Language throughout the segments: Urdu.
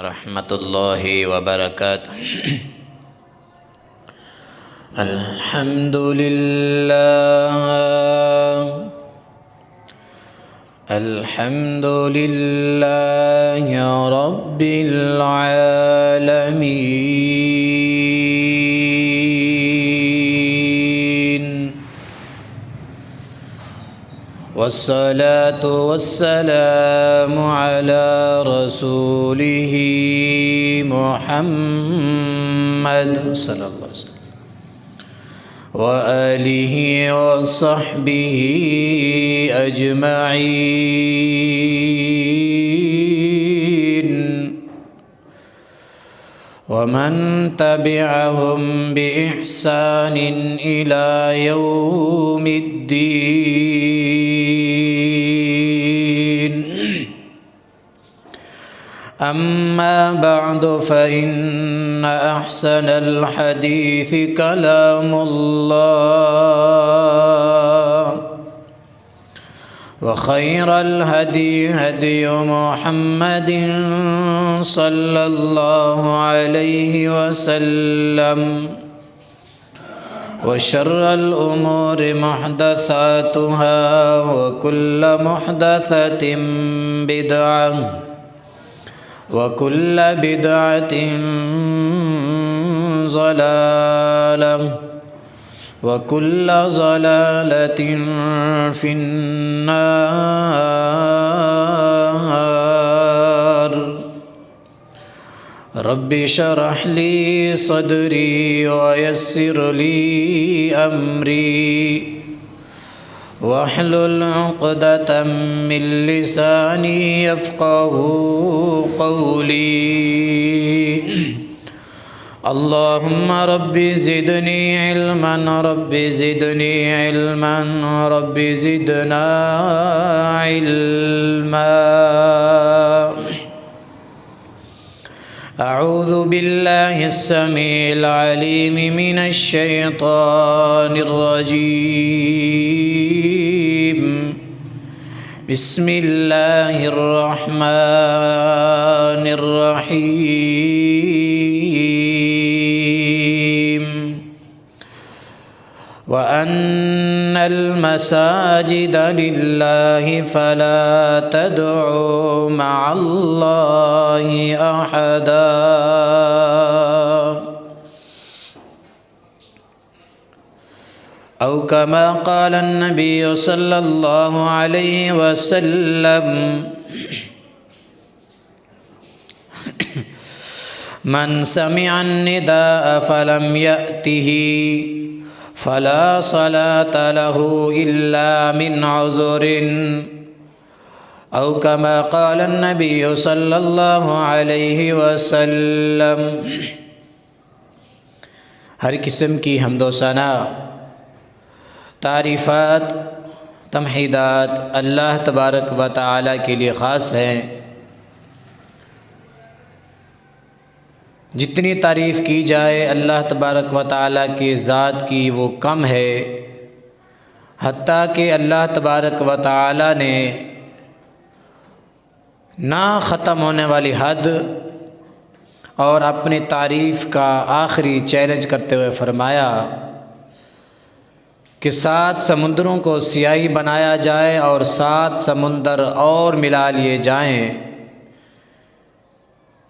رحمۃ اللہ وبرکاتہ۔ الحمد للہ الحمد للہ رب العالمین، والصلاة والسلام على رسوله محمد صلی اللہ علیہ وسلم وآلہ وصحبہ اجمعین، ومن تبعهم بإحسان إلى يوم الدين. أما بعد فإن أحسن الحديث كلام الله، وخير الهدي هدي محمد صلى الله عليه وسلم، وشر الأمور محدثاتها، وكل محدثة بدعة، وكل بدعة ضلالة، وكل ضلالة في النار. رب اشرح لي صدري ويسر لي أمري، واحلل عقدة من لساني يفقهوا قولي. اللهم رب زدني علما، رب زدني علما، رب زدنا علما. أعوذ بالله السميع العليم من الشيطان الرجيم. بسم الله الرحمن الرحيم. وأن المساجد لله فلا تدعوا مع الله أحدا. أو كما قال النبي صلى الله عليه وسلم: من سمع النداء فلم يأته فلا صلاة له إلا من عذر. أو كما قال النبي صلى الله عليه وسلم. ہر قسم کی حمد و ثنا، تعریفات، تمحیدات اللہ تبارک و تعالی کے لیے خاص ہیں. جتنی تعریف کی جائے اللہ تبارک و تعالی کی ذات کی وہ کم ہے، حتیٰ کہ اللہ تبارک و تعالی نے نہ ختم ہونے والی حد اور اپنی تعریف کا آخری چیلنج کرتے ہوئے فرمایا کہ 7 سمندروں کو سیاہی بنایا جائے اور 7 سمندر اور ملا لیے جائیں،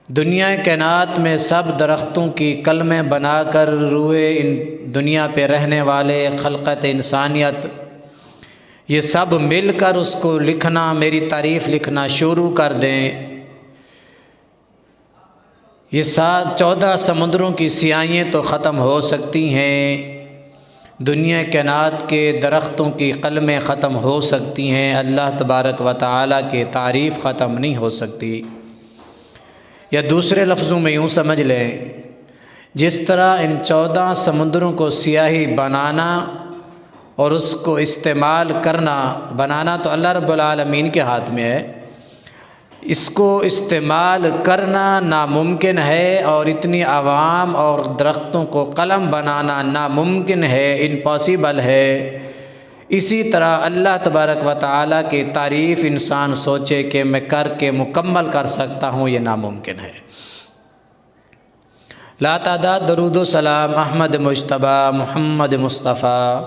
دنیا کائنات میں سب درختوں کی کلمیں بنا کر روئے ان دنیا پہ رہنے والے خلقت انسانیت یہ سب مل کر اس کو لکھنا، میری تعریف لکھنا شروع کر دیں، یہ 14 سمندروں کی سیاہیاں تو ختم ہو سکتی ہیں، دنیا کائنات کے درختوں کی قلمیں ختم ہو سکتی ہیں، اللہ تبارک و تعالی کی تعریف ختم نہیں ہو سکتی. یا دوسرے لفظوں میں یوں سمجھ لیں، جس طرح ان 14 سمندروں کو سیاہی بنانا اور اس کو استعمال کرنا، بنانا تو اللہ رب العالمین کے ہاتھ میں ہے، اس کو استعمال کرنا ناممکن ہے، اور اتنی عوام اور درختوں کو قلم بنانا ناممکن ہے، امپاسبل ہے. اسی طرح اللہ تبارک و تعالیٰ کی تعریف انسان سوچے کہ میں کر کے مکمل کر سکتا ہوں، یہ ناممکن ہے۔ لاتعداد درود و سلام احمد مجتبیٰ محمد مصطفیٰ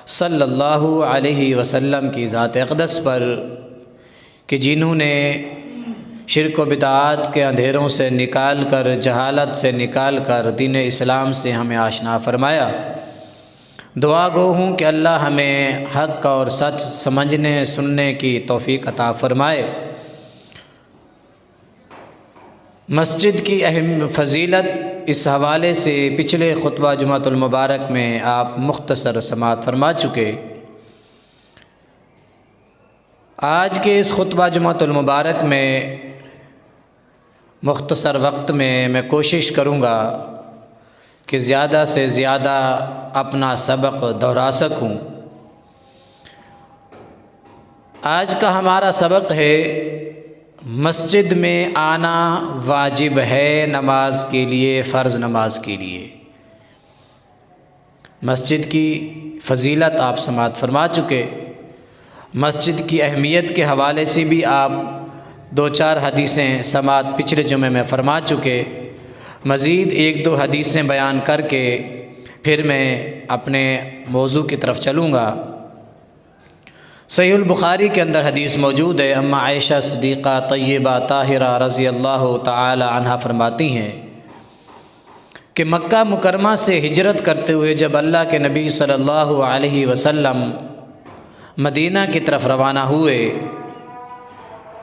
صلی اللہ علیہ وسلم کی ذات اقدس پر کہ جنہوں نے شرک و بدعات کے اندھیروں سے نکال کر، جہالت سے نکال کر دین اسلام سے ہمیں آشنا فرمایا۔ دعا گو ہوں کہ اللہ ہمیں حق اور سچ سمجھنے سننے کی توفیق عطا فرمائے۔ مسجد کی اہم فضیلت اس حوالے سے پچھلے خطبہ جمعۃ المبارک میں آپ مختصر سماعت فرما چکے۔ آج کے اس خطبہ جمعۃ المبارک میں مختصر وقت میں کوشش کروں گا کہ زیادہ سے زیادہ اپنا سبق دہرا سکوں۔ آج کا ہمارا سبق ہے مسجد میں آنا واجب ہے نماز کے لیے، فرض نماز کے لیے۔ مسجد کی فضیلت آپ سماعت فرما چکے۔ مسجد کی اہمیت کے حوالے سے بھی آپ 2-4 حدیثیں سماعت پچھلے جمعے میں فرما چکے۔ مزید 1-2 حدیثیں بیان کر کے پھر میں اپنے موضوع کی طرف چلوں گا۔ صحیح البخاری کے اندر حدیث موجود ہے، اما عائشہ صدیقہ طیبہ طاہرہ رضی اللہ تعالی عنہا فرماتی ہیں کہ مکہ مکرمہ سے ہجرت کرتے ہوئے جب اللہ کے نبی صلی اللہ علیہ وسلم مدینہ کی طرف روانہ ہوئے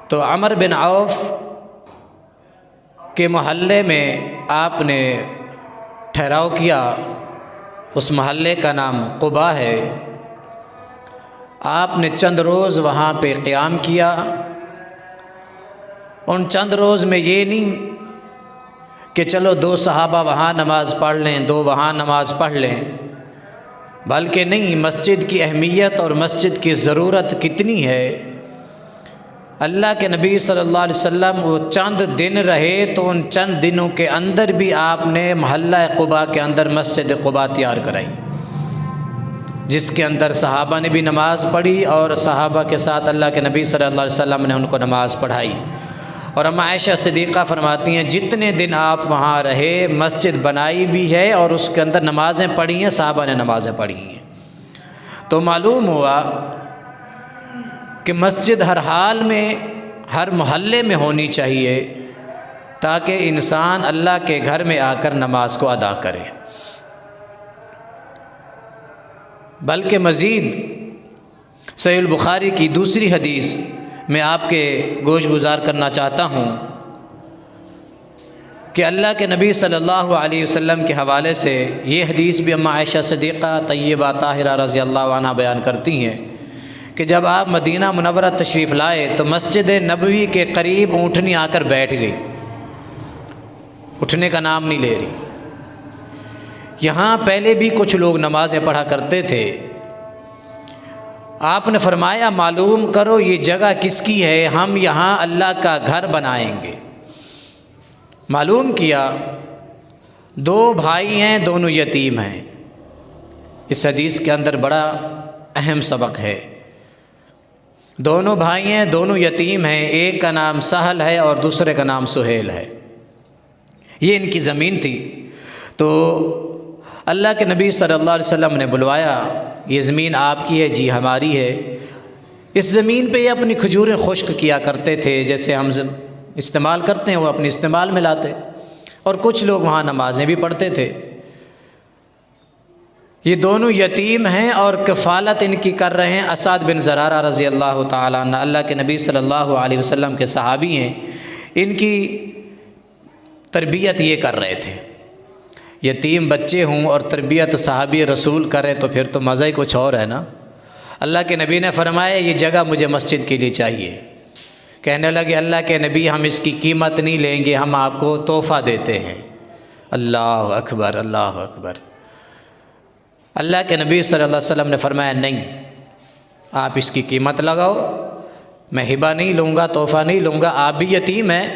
تو عمر بن عوف کے محلے میں آپ نے ٹھہراؤ کیا۔ اس محلے کا نام قباء ہے۔ آپ نے چند روز وہاں پہ قیام کیا۔ ان چند روز میں یہ نہیں کہ چلو 2 صحابہ وہاں نماز پڑھ لیں، 2 وہاں نماز پڑھ لیں، بلکہ نہیں، مسجد کی اہمیت اور مسجد کی ضرورت کتنی ہے۔ اللہ کے نبی صلی اللہ علیہ وسلم وہ چند دن رہے تو ان چند دنوں کے اندر بھی آپ نے محلہ قباء کے اندر مسجد قباء تیار کرائی، جس کے اندر صحابہ نے بھی نماز پڑھی اور صحابہ کے ساتھ اللہ کے نبی صلی اللہ علیہ وسلم نے ان کو نماز پڑھائی۔ اور اما عائشہ صدیقہ فرماتی ہیں جتنے دن آپ وہاں رہے مسجد بنائی بھی ہے اور اس کے اندر نمازیں پڑھی ہیں، صحابہ نے نمازیں پڑھی ہیں۔ تو معلوم ہوا کہ مسجد ہر حال میں، ہر محلے میں ہونی چاہیے تاکہ انسان اللہ کے گھر میں آ کر نماز کو ادا کرے۔ بلکہ مزید صحیح البخاری کی دوسری حدیث میں آپ کے گوش گزار کرنا چاہتا ہوں کہ اللہ کے نبی صلی اللہ علیہ وسلم کے حوالے سے یہ حدیث بھی اما عائشہ صدیقہ طیبہ طاہرہ رضی اللہ عنہا بیان کرتی ہیں کہ جب آپ مدینہ منورہ تشریف لائے تو مسجد نبوی کے قریب اونٹنی آ کر بیٹھ گئی، اٹھنے کا نام نہیں لے رہی۔ یہاں پہلے بھی کچھ لوگ نمازیں پڑھا کرتے تھے۔ آپ نے فرمایا معلوم کرو یہ جگہ کس کی ہے، ہم یہاں اللہ کا گھر بنائیں گے۔ معلوم کیا 2 بھائی ہیں، دونوں یتیم ہیں۔ اس حدیث کے اندر بڑا اہم سبق ہے۔ دونوں بھائی ہیں، دونوں یتیم ہیں، ایک کا نام سہل ہے اور دوسرے کا نام سہیل ہے۔ یہ ان کی زمین تھی۔ تو اللہ کے نبی صلی اللہ علیہ وسلم نے بلوایا، یہ زمین آپ کی ہے؟ جی ہماری ہے۔ اس زمین پہ یہ اپنی کھجوریں خشک کیا کرتے تھے، جیسے ہم استعمال کرتے ہیں وہ اپنے استعمال میں لاتے، اور کچھ لوگ وہاں نمازیں بھی پڑھتے تھے۔ یہ دونوں یتیم ہیں اور کفالت ان کی کر رہے ہیں اسعد بن زرارہ رضی اللہ تعالیٰ عنہ، اللہ کے نبی صلی اللہ علیہ وسلم کے صحابی ہیں۔ ان کی تربیت یہ کر رہے تھے۔ یتیم بچے ہوں اور تربیت صحابی رسول کرے تو پھر تو مزہ ہی کچھ اور ہے نا۔ اللہ کے نبی نے فرمایا یہ جگہ مجھے مسجد کے لیے چاہیے۔ کہنے لگے اللہ کے نبی ہم اس کی قیمت نہیں لیں گے، ہم آپ کو تحفہ دیتے ہیں۔ اللہ اکبر، اللہ اکبر۔ اللہ کے نبی صلی اللہ علیہ وسلم نے فرمایا نہیں، آپ اس کی قیمت لگاؤ، میں ہبہ نہیں لوں گا، تحفہ نہیں لوں گا، آپ بھی یتیم ہیں،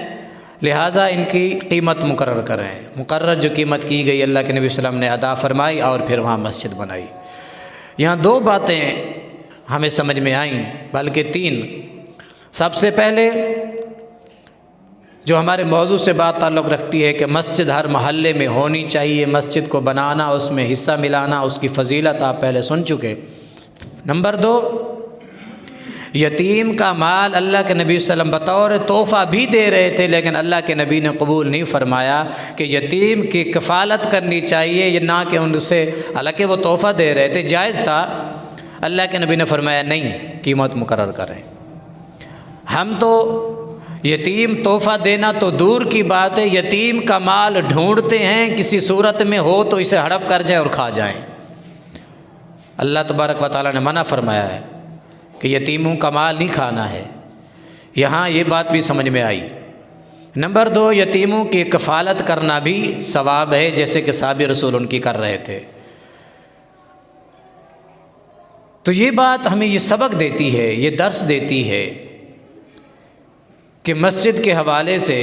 لہٰذا ان کی قیمت مقرر کریں۔ مقرر جو قیمت کی گئی اللہ کے نبی صلی اللہ علیہ وسلم نے ادا فرمائی اور پھر وہاں مسجد بنائی۔ یہاں 2 باتیں ہمیں سمجھ میں آئیں، بلکہ 3۔ سب سے پہلے جو ہمارے موضوع سے بات تعلق رکھتی ہے کہ مسجد ہر محلے میں ہونی چاہیے، مسجد کو بنانا، اس میں حصہ ملانا، اس کی فضیلت آپ پہلے سن چکے۔ نمبر 2، یتیم کا مال اللہ کے نبی صلی اللہ علیہ وسلم بطور تحفہ بھی دے رہے تھے، لیکن اللہ کے نبی نے قبول نہیں فرمایا کہ یتیم کی کفالت کرنی چاہیے، یہ نہ کہ ان سے، حالانکہ وہ تحفہ دے رہے تھے، جائز تھا، اللہ کے نبی نے فرمایا نہیں، قیمت مقرر کریں۔ ہم تو یتیم تحفہ دینا تو دور کی بات ہے، یتیم کا مال ڈھونڈتے ہیں، کسی صورت میں ہو تو اسے ہڑپ کر جائیں اور کھا جائیں۔ اللہ تبارک و تعالیٰ نے منع فرمایا ہے کہ یتیموں کا مال نہیں کھانا ہے، یہاں یہ بات بھی سمجھ میں آئی۔ نمبر 2، یتیموں کی کفالت کرنا بھی ثواب ہے، جیسے کہ صحابہ رسول ان کی کر رہے تھے۔ تو یہ بات ہمیں یہ سبق دیتی ہے، یہ درس دیتی ہے کہ مسجد کے حوالے سے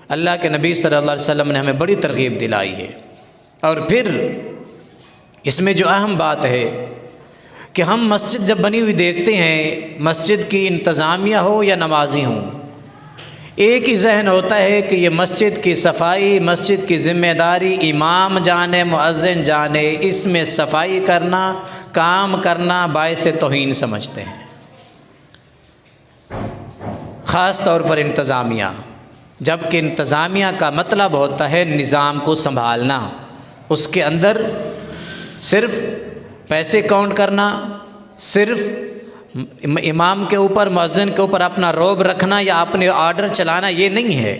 اللہ کے نبی صلی اللہ علیہ وسلم نے ہمیں بڑی ترغیب دلائی ہے۔ اور پھر اس میں جو اہم بات ہے کہ ہم مسجد جب بنی ہوئی دیکھتے ہیں، مسجد کی انتظامیہ ہو یا نمازی ہوں، ایک ہی ذہن ہوتا ہے کہ یہ مسجد کی صفائی، مسجد کی ذمہ داری امام جانے، مؤذن جانے، اس میں صفائی کرنا، کام کرنا باعث توہین سمجھتے ہیں، خاص طور پر انتظامیہ، جبکہ انتظامیہ کا مطلب ہوتا ہے نظام کو سنبھالنا، اس کے اندر صرف پیسے کاؤنٹ کرنا، صرف امام کے اوپر، مؤذن کے اوپر اپنا روب رکھنا یا اپنے آرڈر چلانا، یہ نہیں ہے۔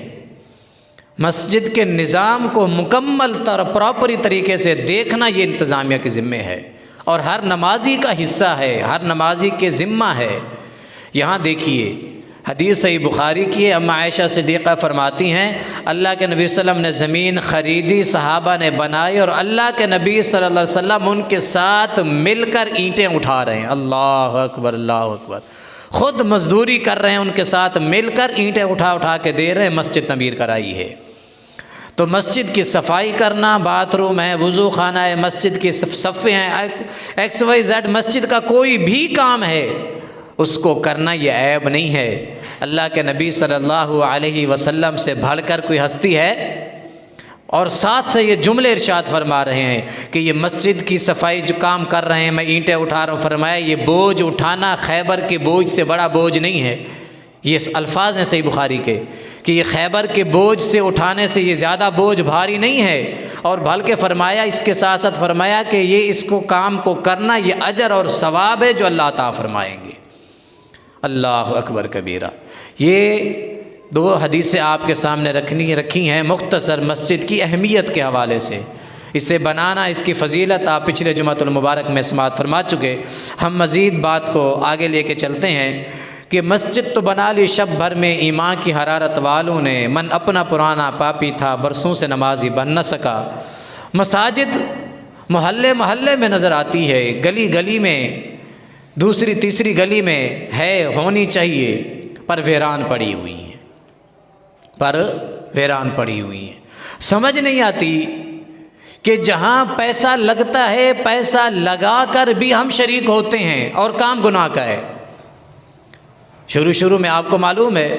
مسجد کے نظام کو مکمل پراپری طریقے سے دیکھنا یہ انتظامیہ کے ذمہ ہے، اور ہر نمازی کا حصہ ہے، ہر نمازی کے ذمہ ہے۔ یہاں دیکھیے حدیث صحیح بخاری کی ہے، اما عائشہ صدیقہ فرماتی ہیں اللہ کے نبی صلی اللہ علیہ وسلم نے زمین خریدی، صحابہ نے بنائی، اور اللہ کے نبی صلی اللہ علیہ وسلم ان کے ساتھ مل کر اینٹیں اٹھا رہے ہیں۔ اللہ اکبر، اللہ اکبر، خود مزدوری کر رہے ہیں، ان کے ساتھ مل کر اینٹیں اٹھا اٹھا کے دے رہے ہیں، مسجد تعمیر کرائی ہے۔ تو مسجد کی صفائی کرنا، باتھ روم ہے، وضو خانہ ہے، مسجد کی صفیں ہیں، ایکس وائی زیڈ، مسجد کا کوئی بھی کام ہے اس کو کرنا یہ عیب نہیں ہے۔ اللہ کے نبی صلی اللہ علیہ وسلم سے بڑھ کر کوئی ہستی ہے؟ اور ساتھ سے یہ جملے ارشاد فرما رہے ہیں کہ یہ مسجد کی صفائی جو کام کر رہے ہیں، میں اینٹیں اٹھا رہا ہوں، فرمایا یہ بوجھ اٹھانا خیبر کے بوجھ سے بڑا بوجھ نہیں ہے۔ یہ الفاظ ہیں صحیح بخاری کے کہ یہ خیبر کے بوجھ سے اٹھانے سے یہ زیادہ بوجھ بھاری نہیں ہے، اور بلکہ فرمایا اس کے ساتھ ساتھ فرمایا کہ یہ اس کو کام کو کرنا یہ اجر اور ثواب ہے جو اللہ عطا فرمائیں گے۔ اللہ اکبر کبیرہ۔ یہ 2 حدیثیں آپ کے سامنے رکھی ہیں مختصر مسجد کی اہمیت کے حوالے سے، اسے بنانا، اس کی فضیلت آپ پچھلے جمعۃ المبارک میں سماعت فرما چکے۔ ہم مزید بات کو آگے لے کے چلتے ہیں کہ مسجد تو بنا لی شب بھر میں ایمان کی حرارت والوں نے، من اپنا پرانا پاپی تھا برسوں سے نمازی بن نہ سکا۔ مساجد محلے محلے میں نظر آتی ہے، گلی گلی میں، دوسری تیسری گلی میں ہے، ہونی چاہیے، پر ویران پڑی ہوئی ہیں، سمجھ نہیں آتی کہ جہاں پیسہ لگتا ہے، پیسہ لگا کر بھی ہم شریک ہوتے ہیں اور کام گناہ کا ہے۔ شروع میں آپ کو معلوم ہے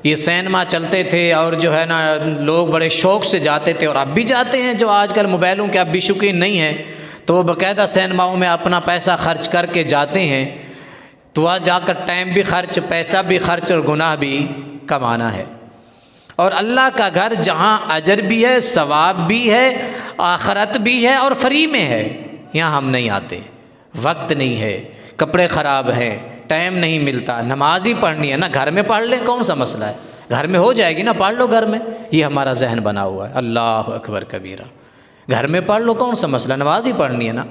یہ سینما چلتے تھے اور جو ہے نا لوگ بڑے شوق سے جاتے تھے، اور اب بھی جاتے ہیں، جو آج کل موبائلوں کے اب بھی شوقین نہیں ہیں تو وہ باقاعدہ سینماؤں میں اپنا پیسہ خرچ کر کے جاتے ہیں، تو وہاں جا کر ٹائم بھی خرچ، پیسہ بھی خرچ، اور گناہ بھی کمانا ہے۔ اور اللہ کا گھر جہاں اجر بھی ہے، ثواب بھی ہے، آخرت بھی ہے، اور فری میں ہے، یہاں ہم نہیں آتے، وقت نہیں ہے، کپڑے خراب ہیں، ٹائم نہیں ملتا، نماز ہی پڑھنی ہے نا، گھر میں پڑھ لیں، کون سا مسئلہ ہے، گھر میں ہو جائے گی نا، پڑھ لو گھر میں، یہ ہمارا ذہن بنا ہوا ہے۔ اللہ اکبر کبیرہ، گھر میں پڑھ لو، کون سا مسئلہ، نماز ہی پڑھنی ہے نا۔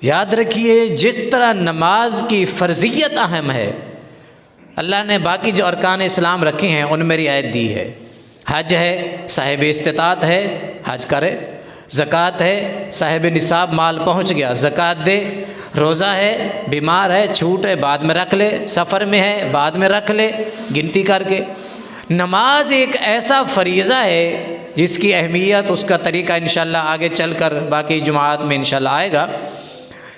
یاد رکھیے جس طرح نماز کی فرضیت اہم ہے، اللہ نے باقی جو ارکان اسلام رکھے ہیں ان میں رعایت دی ہے۔ حج ہے، صاحب استطاعت ہے حج کرے، زکوٰۃ ہے، صاحب نصاب مال پہنچ گیا زکوٰۃ دے، روزہ ہے، بیمار ہے چھوٹ ہے بعد میں رکھ لے، سفر میں ہے بعد میں رکھ لے، گنتی کر کے۔ نماز ایک ایسا فریضہ ہے جس کی اہمیت، اس کا طریقہ انشاءاللہ آگے چل کر باقی جماعت میں انشاءاللہ آئے گا،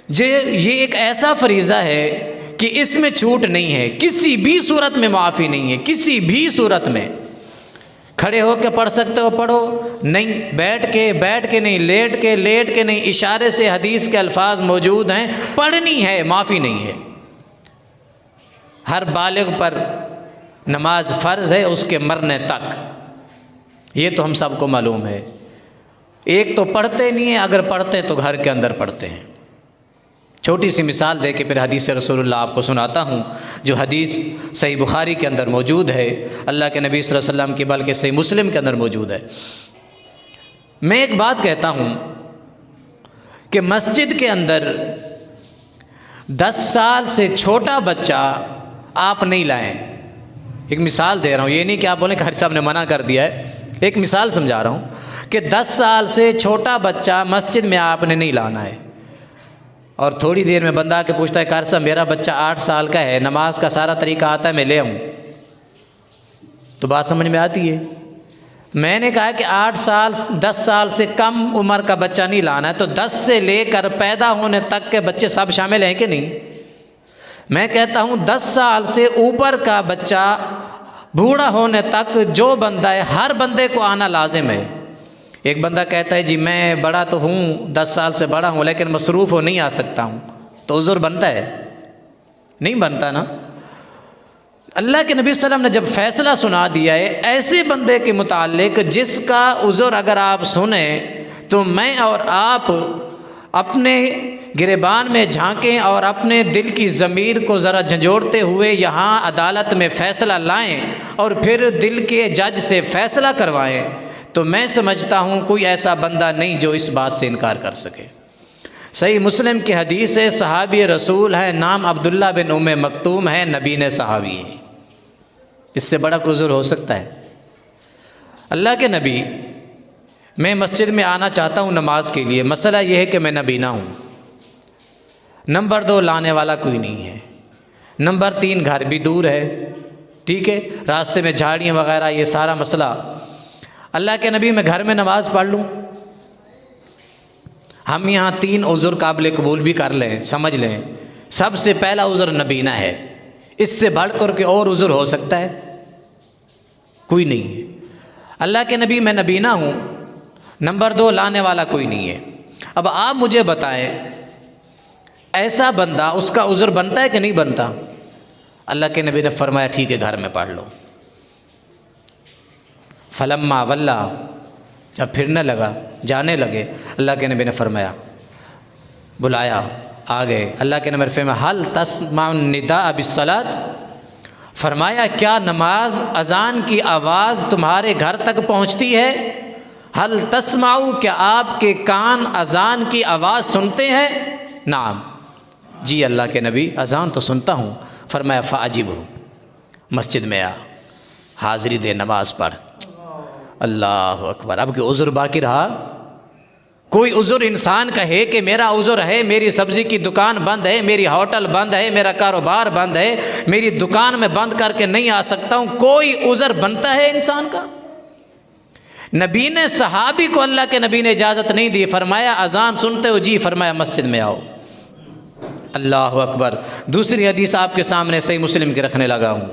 یہ ایک ایسا فریضہ ہے کہ اس میں چھوٹ نہیں ہے، کسی بھی صورت میں معافی نہیں ہے، کسی بھی صورت میں۔ کھڑے ہو کے پڑھ سکتے ہو پڑھو، نہیں بیٹھ کے نہیں، لیٹ کے نہیں، اشارے سے حدیث کے الفاظ موجود ہیں، پڑھنی ہے، معافی نہیں ہے۔ ہر بالغ پر نماز فرض ہے اس کے مرنے تک، یہ تو ہم سب کو معلوم ہے۔ ایک تو پڑھتے نہیں ہیں، اگر پڑھتے تو گھر کے اندر پڑھتے ہیں۔ چھوٹی سی مثال دے کے پھر حدیث رسول اللہ آپ کو سناتا ہوں، جو حدیث صحیح بخاری کے اندر موجود ہے، اللہ کے نبی صلی اللہ علیہ وسلم کی، بلکہ صحیح مسلم کے اندر موجود ہے۔ میں ایک بات کہتا ہوں کہ مسجد کے اندر 10 سال سے چھوٹا بچہ آپ نہیں لائیں۔ ایک مثال دے رہا ہوں، یہ نہیں کہ آپ بولیں کہ حاجی صاحب نے منع کر دیا ہے، ایک مثال سمجھا رہا ہوں کہ 10 سال سے چھوٹا بچہ مسجد میں آپ نے نہیں لانا ہے۔ اور تھوڑی دیر میں بندہ آ کے پوچھتا ہے کہ حاجی صاحب میرا بچہ 8 سال کا ہے، نماز کا سارا طریقہ آتا ہے، میں لے آؤں، تو بات سمجھ میں آتی ہے۔ میں نے کہا کہ 8 سال 10 سال سے کم عمر کا بچہ نہیں لانا ہے، تو 10 سے لے کر پیدا ہونے تک کے بچے سب شامل ہیں کہ نہیں؟ میں کہتا ہوں 10 سال سے اوپر کا بچہ بوڑھا ہونے تک جو بندہ ہے، ہر بندے کو آنا لازم ہے۔ ایک بندہ کہتا ہے جی میں بڑا تو ہوں، 10 سال سے بڑا ہوں، لیکن مصروف ہو نہیں آ سکتا ہوں، تو عذر بنتا ہے؟ نہیں بنتا نا۔ اللہ کے نبی صلی اللہ علیہ وسلم نے جب فیصلہ سنا دیا ہے ایسے بندے کے متعلق جس کا عذر اگر آپ سنیں تو میں اور آپ اپنے گریبان میں جھانکیں اور اپنے دل کی ضمیر کو ذرا جھنجھوڑتے ہوئے یہاں عدالت میں فیصلہ لائیں اور پھر دل کے جج سے فیصلہ کروائیں، تو میں سمجھتا ہوں کوئی ایسا بندہ نہیں جو اس بات سے انکار کر سکے۔ صحیح مسلم کی حدیث ہے، صحابی رسول ہے، نام عبداللہ بن ام مکتوم ہے، نبی صحابی ہے، اس سے بڑا کوئی عذر ہو سکتا ہے؟ اللہ کے نبی، میں مسجد میں آنا چاہتا ہوں نماز کے لیے، مسئلہ یہ ہے کہ میں نبینا ہوں، نمبر 2 لانے والا کوئی نہیں ہے، نمبر 3 گھر بھی دور ہے، ٹھیک ہے، راستے میں جھاڑیاں وغیرہ، یہ سارا مسئلہ۔ اللہ کے نبی میں گھر میں نماز پڑھ لوں؟ ہم یہاں 3 عذر قابل قبول بھی کر لیں، سمجھ لیں۔ سب سے پہلا عذر نبینا ہے، اس سے بڑھ کر کے اور عذر ہو سکتا ہے؟ کوئی نہیں ہے۔ اللہ کے نبی میں نبینا ہوں، نمبر 2 لانے والا کوئی نہیں ہے۔ اب آپ مجھے بتائیں ایسا بندہ، اس کا عذر بنتا ہے کہ نہیں بنتا؟ اللہ کے نبی نے فرمایا ٹھیک ہے گھر میں پڑھ لو۔ فلما ولا، جب پھرنے لگا، جانے لگے، اللہ کے نبی نے فرمایا، بلایا، آ گئے۔ اللہ کے نبی نے فرمایا حل تسمع النداء بالصلاۃ، فرمایا کیا نماز اذان کی آواز تمہارے گھر تک پہنچتی ہے؟ حل تسمعوا، کیا آپ کے کان اذان کی آواز سنتے ہیں؟ نعم، جی اللہ کے نبی اذان تو سنتا ہوں۔ فرمایا فاجب، مسجد میں آ، حاضری دے، نماز پڑھ۔ اللہ اکبر۔ اب کہ عذر باقی رہا؟ کوئی عذر انسان کہے کہ میرا عذر ہے، میری سبزی کی دکان بند ہے، میری ہوٹل بند ہے، میرا کاروبار بند ہے، میری دکان میں بند کر کے نہیں آ سکتا ہوں، کوئی عذر بنتا ہے انسان کا؟ نبی نے صحابی کو، اللہ کے نبی نے اجازت نہیں دی، فرمایا اذان سنتے ہو؟ جی، فرمایا مسجد میں آؤ۔ اللہ اکبر۔ دوسری حدیث آپ کے سامنے صحیح مسلم کی رکھنے لگا ہوں۔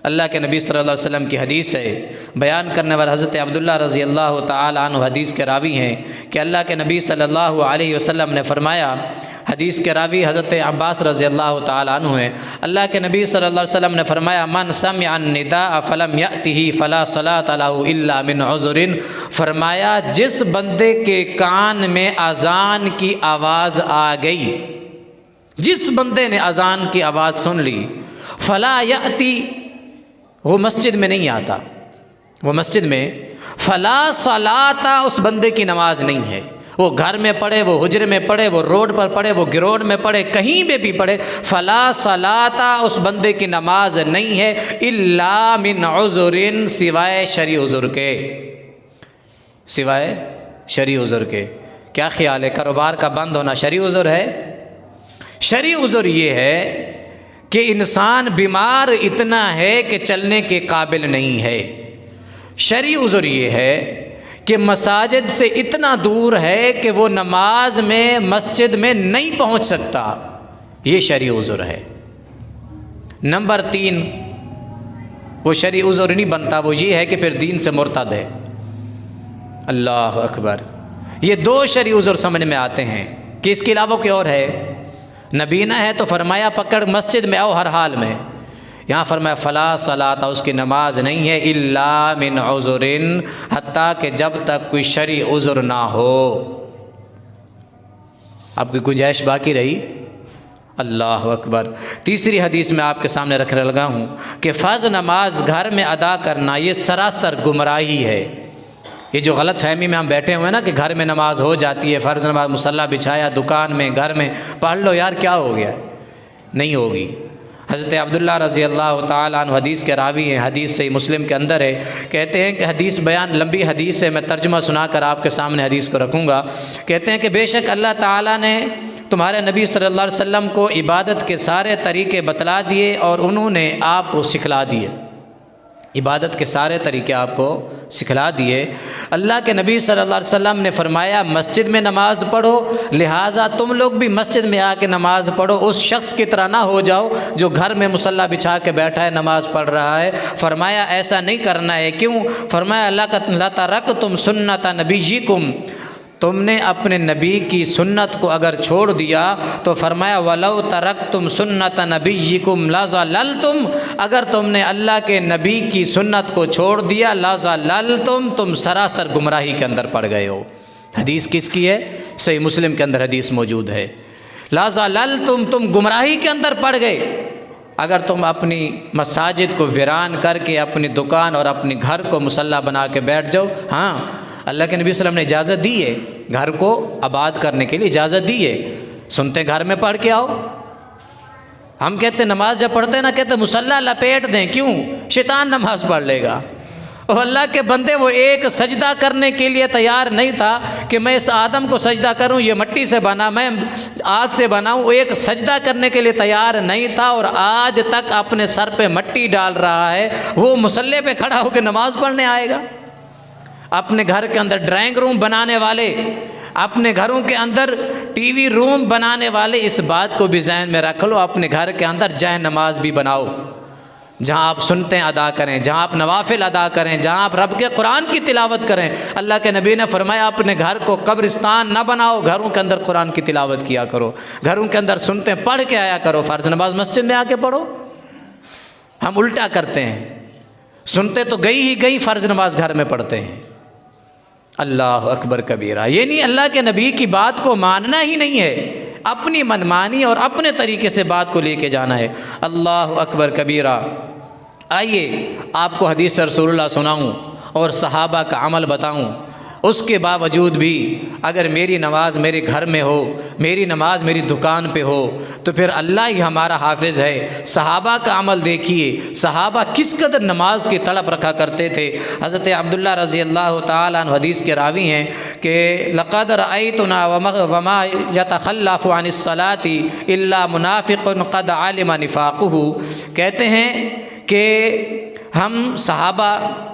اللہ کے نبی صلی اللہ علیہ وسلم کی حدیث ہے، بیان کرنے والا حضرت عبداللہ رضی اللہ تعالی عنہ حدیث کے راوی ہیں کہ اللہ کے نبی صلی اللہ علیہ وسلم نے فرمایا، حدیث کے راوی حضرت عباس رضی اللہ تعالی عنہ ہیں، اللہ کے نبی صلی اللہ علیہ وسلم نے فرمایا من سمع النداء فلم یأتہ فلا صلاۃ لہ الا من عذر، فرمایا جس بندے کے کان میں اذان کی آواز آ گئی، جس بندے نے اذان کی آواز سن لی، فلا یأتی، وہ مسجد میں نہیں آتا، وہ مسجد میں، فلا صلاۃ، اس بندے کی نماز نہیں ہے، وہ گھر میں پڑھے، وہ حجرے میں پڑھے، وہ روڈ پر پڑھے، وہ گراؤنڈ میں پڑھے، کہیں پہ بھی پڑھے، فلا صلاۃ، اس بندے کی نماز نہیں ہے، الا من عذر، سوائے شرعی عذر کے، سوائے شرعی عذر کے۔ کیا خیال ہے کاروبار کا بند ہونا شرعی عذر ہے؟ شرعی عذر یہ ہے کہ انسان بیمار اتنا ہے کہ چلنے کے قابل نہیں ہے۔ شرعی عذر یہ ہے کہ مساجد سے اتنا دور ہے کہ وہ نماز میں مسجد میں نہیں پہنچ سکتا، یہ شرعی عذر ہے۔ نمبر 3، وہ شرعی عذر نہیں بنتا، وہ یہ ہے کہ پھر دین سے مرتد ہے۔ اللہ اکبر، یہ 2 شرعی عذر سمجھ میں آتے ہیں کہ اس کے علاوہ کوئی اور ہے؟ نبینا ہے تو فرمایا پکڑ مسجد میں آؤ ہر حال میں، یہاں فرمایا فلا صلاۃ، اس کی نماز نہیں ہے الا من عذر، حتیٰ کہ جب تک کوئی شرعی عذر نہ ہو۔ اب کوئی گنجائش باقی رہی؟ اللہ اکبر۔ تیسری حدیث میں آپ کے سامنے رکھنے لگا ہوں کہ فرض نماز گھر میں ادا کرنا یہ سراسر گمراہی ہے۔ یہ جو غلط فہمی میں ہم بیٹھے ہوئے ہیں نا کہ گھر میں نماز ہو جاتی ہے، فرض نماز مصلی بچھایا دکان میں گھر میں پڑھ لو یار کیا ہو گیا، نہیں ہوگی۔ حضرت عبداللہ رضی اللہ تعالیٰ عنہ حدیث کے راوی ہیں، حدیث صحیح مسلم کے اندر ہے، کہتے ہیں کہ حدیث بیان لمبی حدیث ہے، میں ترجمہ سنا کر آپ کے سامنے حدیث کو رکھوں گا۔ کہتے ہیں کہ بے شک اللہ تعالیٰ نے تمہارے نبی صلی اللہ علیہ وسلم کو عبادت کے سارے طریقے بتلا دیے اور انہوں نے آپ کو سکھلا دیے، عبادت کے سارے طریقے آپ کو سکھلا دیے۔ اللہ کے نبی صلی اللہ علیہ وسلم نے فرمایا مسجد میں نماز پڑھو، لہٰذا تم لوگ بھی مسجد میں آ کے نماز پڑھو، اس شخص کی طرح نہ ہو جاؤ جو گھر میں مصلی بچھا کے بیٹھا ہے نماز پڑھ رہا ہے۔ فرمایا ایسا نہیں کرنا ہے، کیوں؟ فرمایا لا ترکتم سنت نبیکم، تم نے اپنے نبی کی سنت کو اگر چھوڑ دیا تو فرمایا وَلَوْ تَرَكْتُمْ سُنَّةَ نَبِيِّكُمْ لَظَلَلْتُمْ، اگر تم نے اللہ کے نبی کی سنت کو چھوڑ دیا لَظَلَلْتُمْ، تم سراسر گمراہی کے اندر پڑ گئے ہو۔ حدیث کس کی ہے؟ صحیح مسلم کے اندر حدیث موجود ہے، لَظَلَلْتُمْ، تم گمراہی کے اندر پڑ گئے اگر تم اپنی مساجد کو ویران کر کے اپنی دکان اور اپنے گھر کو مصلی بنا کے بیٹھ جاؤ۔ ہاں اللہ کے نبی صلی اللہ علیہ وسلم نے اجازت دی ہے، گھر کو آباد کرنے کے لیے اجازت دی ہے، سنتے گھر میں پڑھ کے آؤ۔ ہم کہتے نماز جب پڑھتے ہیں نا کہتے مصلی لپیٹ دیں، کیوں؟ شیطان نماز پڑھ لے گا۔ اور اللہ کے بندے وہ ایک سجدہ کرنے کے لیے تیار نہیں تھا کہ میں اس آدم کو سجدہ کروں، یہ مٹی سے بنا میں آگ سے بنا ہوں، وہ ایک سجدہ کرنے کے لیے تیار نہیں تھا اور آج تک اپنے سر پہ مٹی ڈال رہا ہے، وہ مصلی پہ کھڑا ہو کے نماز پڑھنے آئے گا؟ اپنے گھر کے اندر ڈرائنگ روم بنانے والے، اپنے گھروں کے اندر ٹی وی روم بنانے والے، اس بات کو بھی ذہن میں رکھ لو، اپنے گھر کے اندر جہ نماز بھی بناؤ، جہاں آپ سنتیں ادا کریں، جہاں آپ نوافل ادا کریں، جہاں آپ رب کے قرآن کی تلاوت کریں۔ اللہ کے نبی نے فرمایا اپنے گھر کو قبرستان نہ بناؤ، گھروں کے اندر قرآن کی تلاوت کیا کرو، گھروں کے اندر سنتیں پڑھ کے آیا کرو، فرض نماز مسجد میں آ کے پڑھو۔ ہم الٹا کرتے ہیں، سنتے تو گئی ہی گئی، فرض نماز گھر میں پڑھتے ہیں۔ اللہ اکبر کبیرہ، یہ نہیں اللہ کے نبی کی بات کو ماننا ہی نہیں ہے، اپنی منمانی اور اپنے طریقے سے بات کو لے کے جانا ہے۔ اللہ اکبر کبیرہ۔ آئیے آپ کو حدیث رسول اللہ سناؤں اور صحابہ کا عمل بتاؤں، اس کے باوجود بھی اگر میری نماز میرے گھر میں ہو، میری نماز میری دکان پہ ہو تو پھر اللہ ہی ہمارا حافظ ہے۔ صحابہ کا عمل دیکھیے، صحابہ کس قدر نماز کی طلب رکھا کرتے تھے۔ حضرت عبداللہ رضی اللہ تعالیٰ عنہ حدیث کے راوی ہیں کہ لقد رأیتنا وما یتخلف عن الصلاة الا منافق قد علم نفاقہ، کہتے ہیں کہ ہم صحابہ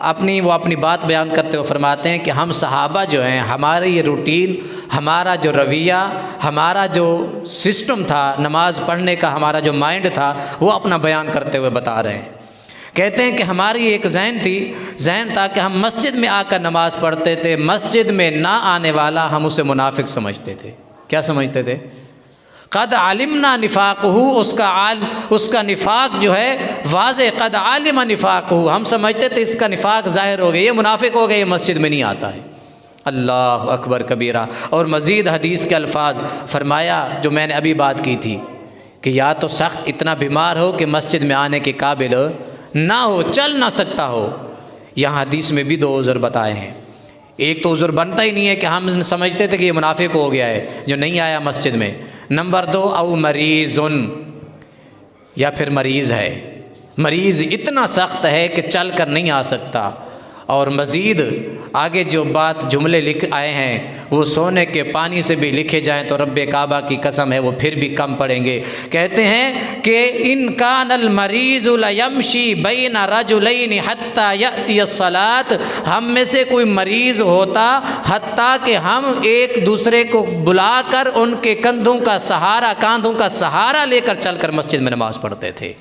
اپنی بات بیان کرتے ہوئے فرماتے ہیں کہ ہم صحابہ جو ہیں، ہمارا یہ روٹین، ہمارا جو رویہ، ہمارا جو سسٹم تھا نماز پڑھنے کا، ہمارا جو مائنڈ تھا، وہ اپنا بیان کرتے ہوئے بتا رہے ہیں۔ کہتے ہیں کہ ہماری ایک ذہن تھا کہ ہم مسجد میں آ کر نماز پڑھتے تھے، مسجد میں نہ آنے والا ہم اسے منافق سمجھتے تھے۔ کیا سمجھتے تھے؟ قد علمنا نفاقہ، اس کا نفاق جو ہے واضح، قد علم نفاقہ، ہم سمجھتے تھے اس کا نفاق ظاہر ہو گیا، یہ منافق ہو گیا، یہ مسجد میں نہیں آتا ہے۔ اللہ اکبر کبیرہ۔ اور مزید حدیث کے الفاظ فرمایا جو میں نے ابھی بات کی تھی کہ یا تو سخت اتنا بیمار ہو کہ مسجد میں آنے کے قابل نہ ہو، چل نہ سکتا ہو۔ یہاں حدیث میں بھی 2 عذر بتائے ہیں، ایک تو عذر بنتا ہی نہیں ہے کہ ہم سمجھتے تھے کہ یہ منافق ہو گیا ہے جو نہیں آیا مسجد میں۔ نمبر 2 او مریض، یا پھر مریض ہے، مریض اتنا سخت ہے کہ چل کر نہیں آ سکتا۔ اور مزید آگے جو بات جملے لکھ آئے ہیں وہ سونے کے پانی سے بھی لکھے جائیں تو رب کعبہ کی قسم ہے وہ پھر بھی کم پڑیں گے۔ کہتے ہیں کہ ان کان المریض لیمشی بین رجلین حتی یأتی الصلاۃ، ہم میں سے کوئی مریض ہوتا حتیٰ کہ ہم ایک دوسرے کو بلا کر ان کے کاندھوں کا سہارا لے کر چل کر مسجد میں نماز پڑھتے تھے۔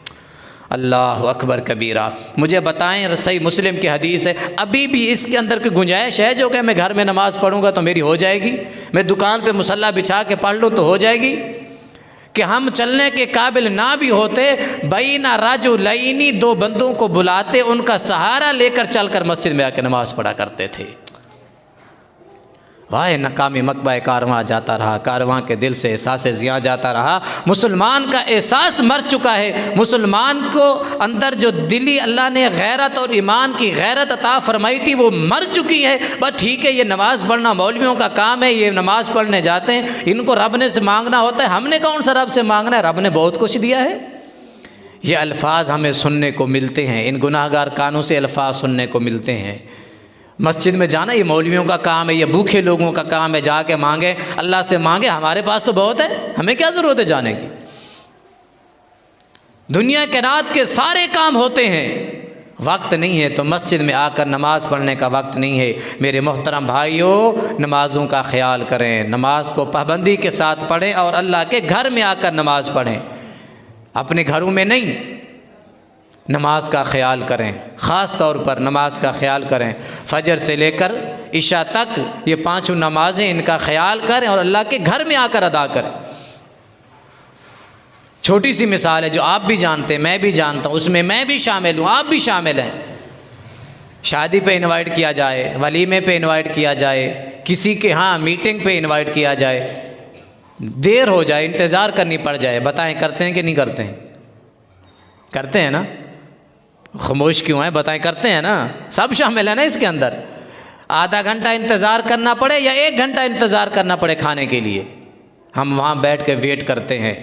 اللہ اکبر کبیرہ۔ مجھے بتائیں، صحیح مسلم کی حدیث ہے، ابھی بھی اس کے اندر کوئی گنجائش ہے جو کہ میں گھر میں نماز پڑھوں گا تو میری ہو جائے گی، میں دکان پہ مصلی بچھا کے پڑھ لوں تو ہو جائے گی؟ کہ ہم چلنے کے قابل نہ بھی ہوتے، بین رجلین، دو بندوں کو بلاتے، ان کا سہارا لے کر چل کر مسجد میں آ کے نماز پڑھا کرتے تھے۔ واہ ناکامی مکبہ کارواں جاتا رہا، کارواں کے دل سے احساس زیاں جاتا رہا۔ مسلمان کا احساس مر چکا ہے، مسلمان کو اندر جو دلی اللہ نے غیرت اور ایمان کی غیرت عطا فرمائی تھی وہ مر چکی ہے۔ بس ٹھیک ہے، یہ نماز پڑھنا مولویوں کا کام ہے، یہ نماز پڑھنے جاتے ہیں، ان کو رب نے سے مانگنا ہوتا ہے، ہم نے کون سا رب سے مانگنا ہے؟ رب نے بہت کچھ دیا ہے۔ یہ الفاظ ہمیں سننے کو ملتے ہیں، ان گناہ گار کانوں سے الفاظ سننے کو ملتے ہیں۔ مسجد میں جانا یہ مولویوں کا کام ہے، یہ بھوکے لوگوں کا کام ہے، جا کے مانگے، اللہ سے مانگے، ہمارے پاس تو بہت ہے، ہمیں کیا ضرورت ہے جانے کی؟ دنیا کائنات کے سارے کام ہوتے ہیں، وقت نہیں ہے تو مسجد میں آ کر نماز پڑھنے کا وقت نہیں ہے۔ میرے محترم بھائیوں، نمازوں کا خیال کریں، نماز کو پابندی کے ساتھ پڑھیں اور اللہ کے گھر میں آ کر نماز پڑھیں، اپنے گھروں میں نہیں۔ نماز کا خیال کریں، خاص طور پر نماز کا خیال کریں، فجر سے لے کر عشاء تک یہ پانچوں نمازیں، ان کا خیال کریں اور اللہ کے گھر میں آ کر ادا کریں۔ چھوٹی سی مثال ہے جو آپ بھی جانتے ہیں، میں بھی جانتا ہوں، اس میں میں بھی شامل ہوں، آپ بھی شامل ہیں۔ شادی پہ انوائٹ کیا جائے، ولیمے پہ انوائٹ کیا جائے، کسی کے ہاں میٹنگ پہ انوائٹ کیا جائے، دیر ہو جائے، انتظار کرنی پڑ جائے، بتائیں کرتے ہیں کہ نہیں کرتے ہیں؟ کرتے ہیں نا؟ خاموش کیوں ہیں؟ بتائیں کرتے ہیں نا؟ سب شامل ہیں نا اس کے اندر؟ آدھا گھنٹہ انتظار کرنا پڑے یا 1 گھنٹہ انتظار کرنا پڑے کھانے کے لیے، ہم وہاں بیٹھ کے ویٹ کرتے ہیں۔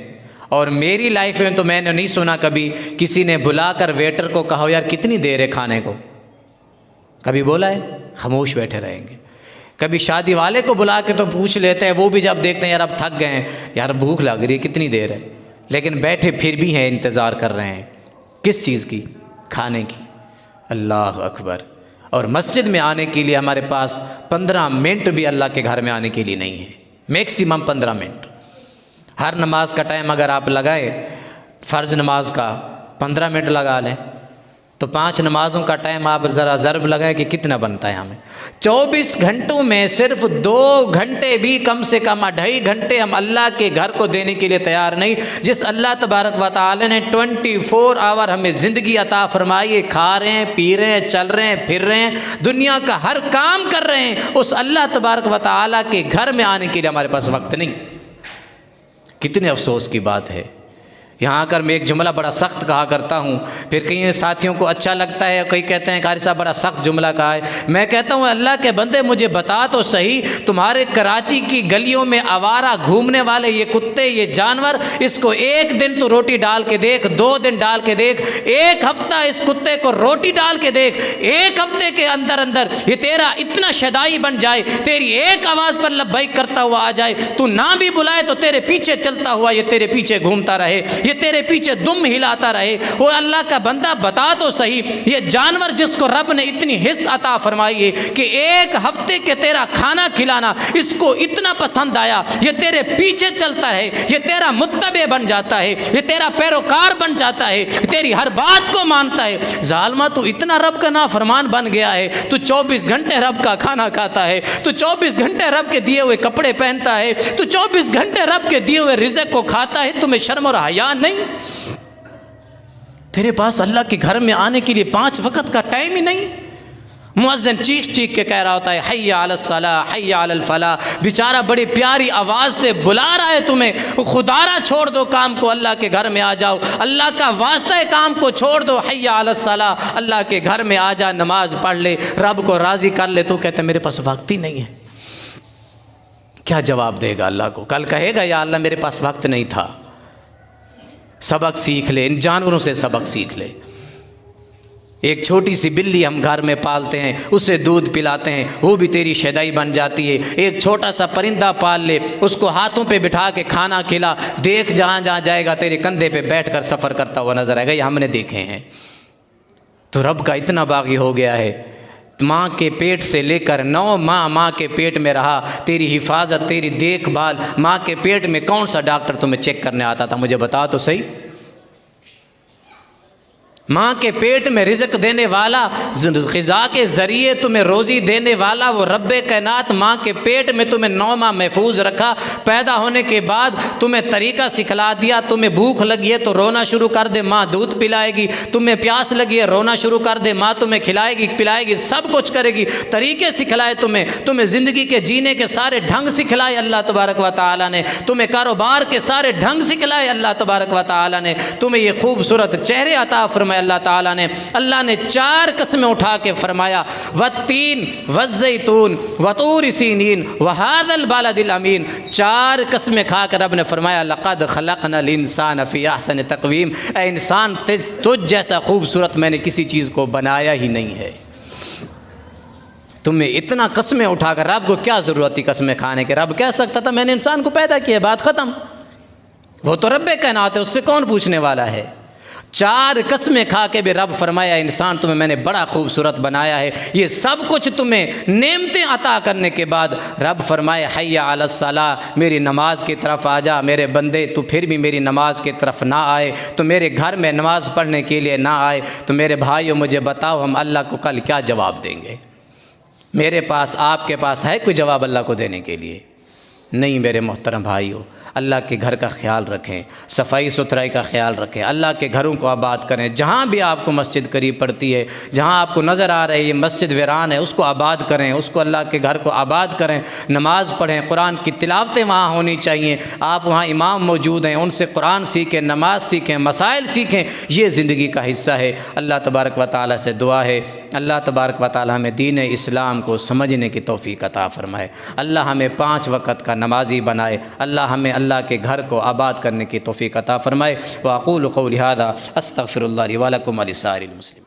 اور میری لائف میں تو میں نے نہیں سنا کبھی کسی نے بلا کر ویٹر کو کہا یار کتنی دیر ہے کھانے کو، کبھی بولا ہے؟ خاموش بیٹھے رہیں گے۔ کبھی شادی والے کو بلا کے تو پوچھ لیتے ہیں، وہ بھی جب دیکھتے ہیں یار اب تھک گئے ہیں، یار بھوک لگ رہی ہے کتنی دیر ہے، لیکن بیٹھے پھر بھی ہیں، انتظار کر رہے ہیں، کس چیز کی؟ کھانے کی۔ اللہ اکبر۔ اور مسجد میں آنے کے لیے ہمارے پاس 15 منٹ بھی اللہ کے گھر میں آنے کے لیے نہیں ہے، میکسیمم 15 منٹ۔ ہر نماز کا ٹائم اگر آپ لگائے، فرض نماز کا 15 منٹ لگا لیں تو 5 نمازوں کا ٹائم آپ ذرا ضرب لگائیں کہ کتنا بنتا ہے ہمیں۔ 24 گھنٹوں میں صرف 2 گھنٹے بھی کم سے کم 2.5 گھنٹے ہم اللہ کے گھر کو دینے کے لیے تیار نہیں۔ جس اللہ تبارک و تعالی نے 24 آور ہمیں زندگی عطا فرمائی ہے، کھا رہے ہیں، پی رہے ہیں، چل رہے ہیں، پھر رہے ہیں، دنیا کا ہر کام کر رہے ہیں، اس اللہ تبارک و تعالی کے گھر میں آنے کے لیے ہمارے پاس وقت نہیں۔ کتنے افسوس کی بات ہے۔ یہاں آ کر میں ایک جملہ بڑا سخت کہا کرتا ہوں، پھر کئی ساتھیوں کو اچھا لگتا ہے، کئی کہتے ہیں قاری صاحب بڑا سخت جملہ کہا ہے۔ میں کہتا ہوں اللہ کے بندے مجھے بتا تو صحیح، تمہارے کراچی کی گلیوں میں آوارہ گھومنے والے یہ کتے، یہ جانور، اس کو 1 دن تو روٹی ڈال کے دیکھ، 2 دن ڈال کے دیکھ، 1 ہفتہ اس کتے کو روٹی ڈال کے دیکھ، 1 ہفتے کے اندر اندر یہ تیرا اتنا شدائی بن جائے، تیری ایک آواز پر لبیک کرتا ہوا آ جائے، تو نہ بھی بلائے تو تیرے پیچھے چلتا ہوا یہ تیرے پیچھے گھومتا رہے، یہ تیرے پیچھے دم ہلاتا رہے۔ وہ اللہ کا بندہ بتا تو صحیح، یہ جانور جس کو رب نے اتنی حص عطا فرمائی ہے کہ 1 ہفتے کے تیرا کھانا کھلانا اس کو اتنا پسند آیا، یہ تیرے پیچھے چلتا ہے، یہ تیرا متبع بن جاتا ہے، یہ تیرا پیروکار بن جاتا ہے، تیری ہر بات کو مانتا ہے۔ ظالمہ تو اتنا رب کا نافرمان بن گیا ہے، تو 24 گھنٹے رب کا کھانا کھاتا ہے، تو 24 گھنٹے رب کے دیے ہوئے کپڑے پہنتا ہے، تو 24 گھنٹے رب کے دیے ہوئے رزق کو کھاتا ہے، تمہیں شرم اور حیا نہیں؟ تیرے پاس اللہ کے گھر میں آنے کے لیے 5 وقت کا ٹائم ہی نہیں۔ مؤذن چیخ چیخ کے کہہ رہا ہوتا ہے حی علی الصلاۃ حی علی الفلاح، بیچارہ بڑی پیاری آواز سے بلا رہا ہے تمہیں، خدارا چھوڑ دو کام کو، اللہ کے گھر میں آ جاؤ، اللہ کا واسطہ ہے کام کو چھوڑ دو، حی علی الصلاۃ، اللہ کے گھر میں آ جا، نماز پڑھ لے، رب کو راضی کر لے۔ تو کہتے ہیں میرے پاس وقت ہی نہیں ہے۔ کیا جواب دے گا اللہ کو؟ کل کہے گا یا اللہ میرے پاس وقت نہیں تھا۔ سبق سیکھ لے، ان جانوروں سے سبق سیکھ لے۔ ایک چھوٹی سی بلی ہم گھر میں پالتے ہیں، اسے دودھ پلاتے ہیں، وہ بھی تیری شیدائی بن جاتی ہے۔ ایک چھوٹا سا پرندہ پال لے، اس کو ہاتھوں پہ بٹھا کے کھانا کھلا، دیکھ جہاں جہاں جائے گا تیرے کندھے پہ بیٹھ کر سفر کرتا ہوا نظر آئے گا، یہ ہم نے دیکھے ہیں۔ تو رب کا اتنا باغی ہو گیا ہے، ماں کے پیٹ سے لے کر 9 ماہ ماں کے پیٹ میں رہا، تیری حفاظت، تیری دیکھ بھال۔ ماں کے پیٹ میں کون سا ڈاکٹر تمہیں چیک کرنے آتا تھا؟ مجھے بتا تو صحیح۔ ماں کے پیٹ میں رزق دینے والا، غذا کے ذریعے تمہیں روزی دینے والا وہ رب کائنات ماں کے پیٹ میں تمہیں 9 ماہ محفوظ رکھا۔ پیدا ہونے کے بعد تمہیں طریقہ سکھلا دیا، تمہیں بھوک لگی ہے تو رونا شروع کر دے، ماں دودھ پلائے گی، تمہیں پیاس لگی ہے رونا شروع کر دے، ماں تمہیں کھلائے گی پلائے گی، سب کچھ کرے گی، طریقے سکھلائے تمہیں زندگی کے جینے کے سارے ڈھنگ سکھلائے اللہ تبارک و تعالیٰ نے، تمہیں کاروبار کے سارے ڈھنگ سکھلائے اللہ تبارک و تعالیٰ نے، تمہیں یہ خوبصورت چہرے عطا فرمائے اللہ تعالیٰ نے۔ اللہ نے 4 قسمیں اٹھا کے فرمایا، والتین والزیتون وطور سینین وہذا البلد الامین۔ 4 قسمیں کھا کر رب نے فرمایا، لقد خلقنا الانسان فی احسن تقویم، اے انسان تجھ جیسا خوبصورت میں نے کسی چیز کو بنایا ہی نہیں ہے۔ تمہیں اتنا قسمیں اٹھا کر، رب کو کیا ضرورت تھی قسمیں کھانے کے؟ رب کہہ سکتا تھا میں نے انسان کو پیدا کیا، بات ختم، وہ تو رب کائنات ہے، اس سے کون پوچھنے والا ہے؟ 4 قسمیں کھا کے بھی رب فرمایا انسان تمہیں میں نے بڑا خوبصورت بنایا ہے۔ یہ سب کچھ تمہیں نعمتیں عطا کرنے کے بعد رب فرمائے حی علی الصلاۃ، میری نماز کی طرف آ جا میرے بندے۔ تو پھر بھی میری نماز کی طرف نہ آئے، تو میرے گھر میں نماز پڑھنے کے لیے نہ آئے، تو میرے بھائیوں مجھے بتاؤ ہم اللہ کو کل کیا جواب دیں گے؟ میرے پاس، آپ کے پاس ہے کوئی جواب اللہ کو دینے کے لیے؟ نہیں میرے محترم بھائیوں، اللہ کے گھر کا خیال رکھیں، صفائی ستھرائی کا خیال رکھیں، اللہ کے گھروں کو آباد کریں۔ جہاں بھی آپ کو مسجد قریب پڑتی ہے، جہاں آپ کو نظر آ رہی ہے مسجد ویران ہے، اس کو آباد کریں، اس کو اللہ کے گھر کو آباد کریں، نماز پڑھیں، قرآن کی تلاوتیں وہاں ہونی چاہیے۔ آپ وہاں امام موجود ہیں، ان سے قرآن سیکھیں، نماز سیکھیں، مسائل سیکھیں، یہ زندگی کا حصہ ہے۔ اللہ تبارک و تعالیٰ سے دعا ہے اللہ تبارک و تعالیٰ ہمیں دین اسلام کو سمجھنے کی توفیق عطا فرمائے، اللہ ہمیں 5 وقت کا نمازی بنائے، اللہ ہمیں اللہ کے گھر کو آباد کرنے کی توفیق عطا فرمائے۔ واقول قولی ھذا استغفر اللہ لی ولکم ولسائر المسلمین۔